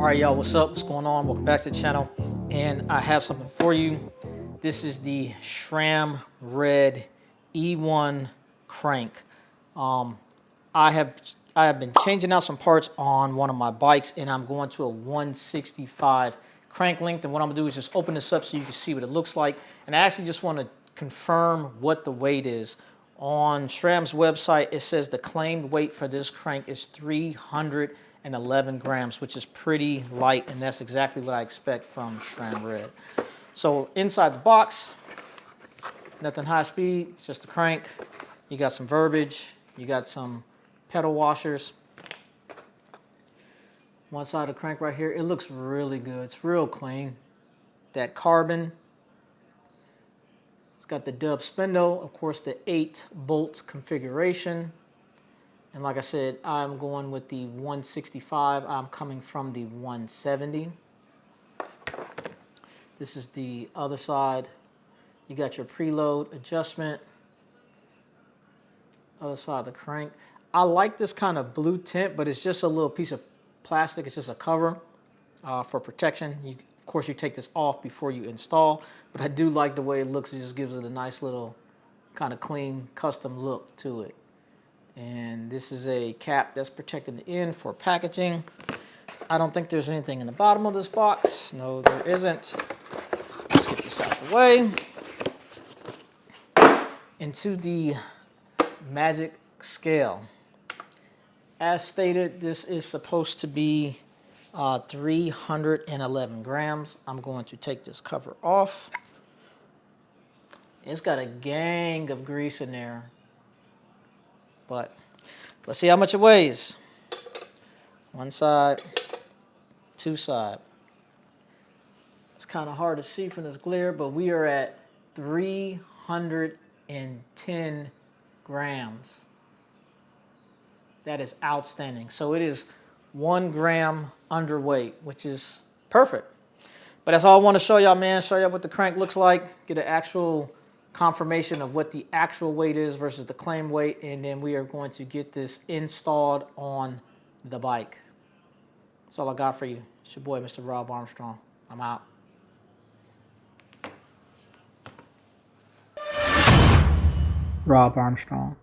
All right, y'all, what's up? What's going on? Welcome back to the channel. And I have something for you. This is the SRAM Red E1 crank. I have been changing out some parts on one of my bikes, and I'm going to a 165 crank length. And what I'm gonna do is just open this up so you can see what it looks like. And I actually just want to confirm what the weight is. On SRAM's website, it says the claimed weight for this crank is 311 grams, which is pretty light, and that's exactly what I expect from SRAM Red. So inside the box, nothing high speed, it's just a crank. You got some verbiage, you got some pedal washers. One side of the crank right here, it looks really good. It's real clean. That carbon. It's got the dub spindle, of course, the 8-bolt configuration. And like I said, I'm going with the 165. I'm coming from the 170. This is the other side. You got your preload adjustment. Other side of the crank. I like this kind of blue tint, but it's just a little piece of plastic. It's just a cover for protection. Of course, you take this off before you install, but I do like the way it looks. It just gives it a nice little kind of clean, custom look to it. And this is a cap that's protecting the end for packaging. I don't think there's anything in the bottom of this box. No, there isn't. Let's get this out the way. Into the magic scale. As stated, this is supposed to be 311 grams. I'm going to take this cover off. It's got a gang of grease in there. But let's see how much it weighs. One side, two side. It's kind of hard to see from this glare, but we are at 310 grams. That is outstanding. So it is 1 gram underweight, which is perfect. But that's all I want to show y'all, man. Show y'all what the crank looks like. Get an actual confirmation of what the actual weight is versus the claim weight. And then we are going to get this installed on the bike. That's all I got for you. It's your boy, Mr. Rob Armstrong. I'm out. Rob Armstrong.